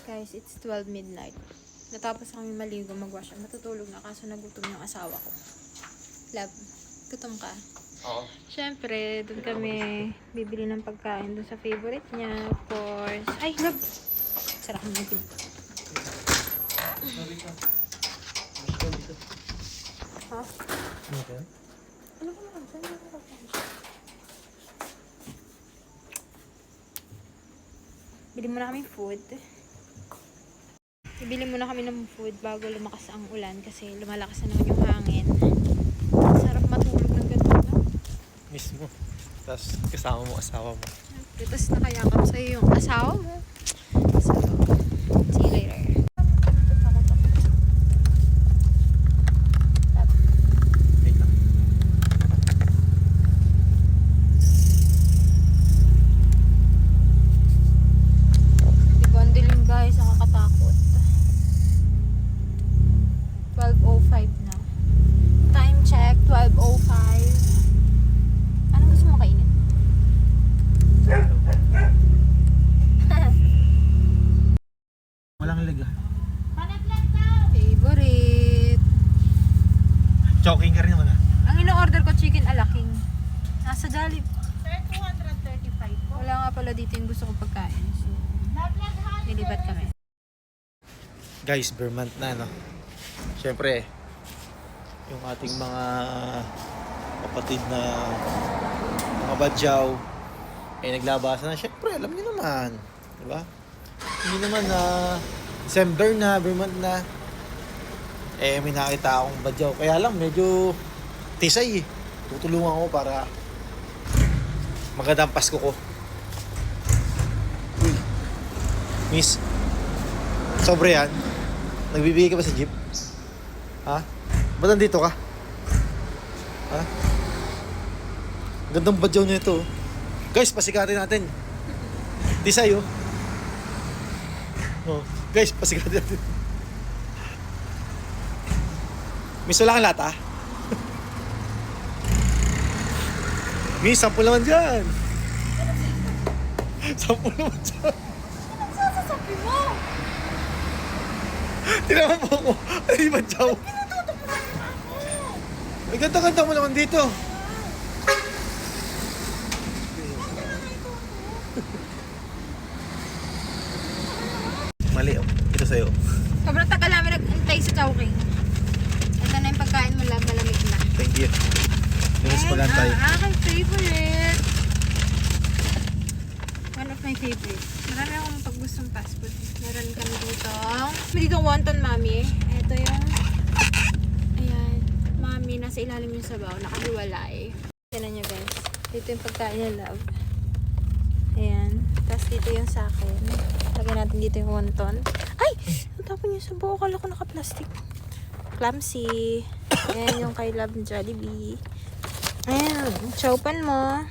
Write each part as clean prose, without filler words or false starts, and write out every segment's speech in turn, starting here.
Guys, it's 12 midnight. Natapos kami maligo, mag-wash. Matutulog na kaso nagutom yung asawa ko. Love, gutom ka? Oo. Siyempre, doon kami bibili ng pagkain doon sa favorite niya. Of course. Ay, love! Sarap ng itim. Ha? Okay. Ano ka lang? Saan mo ka? Bili muna kami food. Bibili muna kami ng food bago lumakas ang ulan kasi lumalakas na naman yung hangin. Sarap matulog ng ganun, no? Mismo. Tapos kasama mo asawa mo. Siyempre, tapos nakayakap sa'yo yung asawa mo. So, see you later. Wait lang. Diba, ang dilim guys, nakakatakot. 12:05 na. Time check, 12:05. Anong gusto mo kainin? Walang leg ah. Favorite. Choking ka rin naman ah. Ang ino-order ko, chicken alaking. Nasa Jollibee. Sir, 235 po. Wala nga pala dito yung gusto ko pagkain. So, nilipat kami. Guys, bare month na, no? Siyempre, yung ating mga kapatid na mga badyaw ay naglabasan na. Siyempre, alam niyo naman. Diba? Hindi naman na December na, bare month na. Eh, may nakita akong badyaw. Kaya lang, medyo tisay eh. Tutulungan ko para magandang Pasko ko. Uy. Miss, sobre yan. Nagbibigay ka ba sa jeep? Ha? Ba't nandito ka? Ha? Gandang badyaw niya ito. Guys, pasikatin natin. Tisay oh. Oh. Guys, pasikatin natin. Miss, wala kang lata? Miss, 10 naman dyan. 10 naman dyan. Sasasabi mo! Tinaman mo ako. Ay, badyaw. May ganda-ganda mo naman dito. Mali oh. Ito sa'yo. Sobrang tagal namin nag-antay sa Chowking. Ito na yung pagkain mo, love, malamig na. Thank you. Lumis And pagantay. ang aking favorite. One of my favorite. Marami akong paggustong fast food. Meron kami dito. May dito wonton, mami. Ito yung... Ayan. Mami, nasa ilalim yung sabaw. Nakahiwalay. Tignan nyo guys. Dito yung pagkain niya, love. Ayan. Tapos dito yung sa akin. Lagyan natin dito yung wonton. Ay! Ang tapon yung sabaw. Akala ko naka-plastic. Clumsy. Ayan yung kay Love Jollibee. Ayan. Chowpan mo.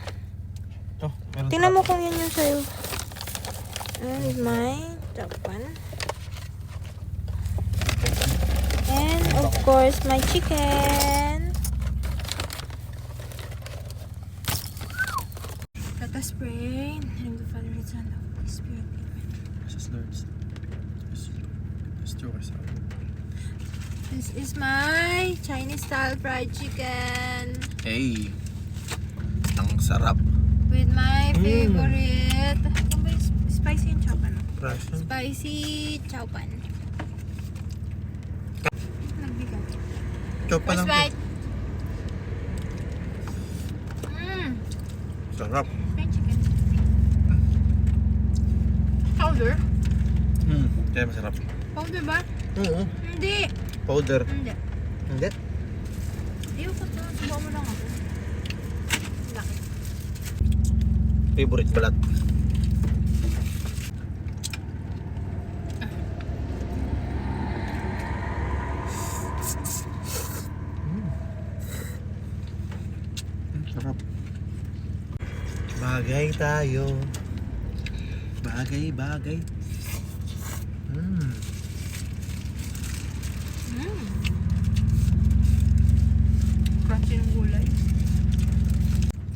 Oh, meron Tingnan mo kung yan yung sa'yo. Ayan is mine. Chowpan. And of course, my chicken. Let us pray. In the name of the Father, and the Son, and the Holy Spirit. Amen. Jesus Lord. Restore us. This is my Chinese style fried chicken Hey. Ang sarap. with my favorite. Ano ba yung spicy yung chowpan? Russian. Spicy chowpan. Nagbigat. Chow pa First lang. bite. Sarap. Fried chicken. Powder? Kaya masarap. Powder ba? Oo. Hindi. Powder. Hindi. Hindi. Ayoko to. Subukan mo lang ako. Laki. Favorite balat. Sarap. Bagay tayo. Bagay. Crunchy ng gulay.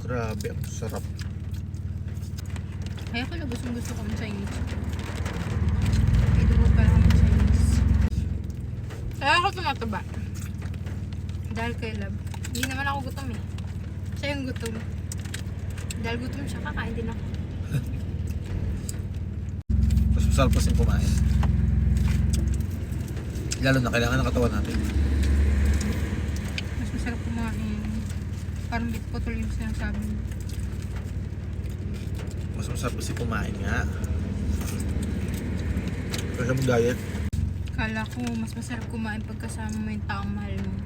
Grabe, ang sarap. Kaya ko na gusto ko ng Chinese. May ako tumataba. Dahil kay Love. Hindi naman ako gutom eh. Siya yung gutom. Dahil gutom siya, kakain din ako. Mas masarap kasi kumain. Lalo na kailangan ng katawan natin. Mas masarap kumain. Parang bit putol yung sinasabi mo. Mas masarap kasi kumain nga. Kasi mo diet. Kala ko mas masarap kumain pagkasama mo yung taong mahal mo.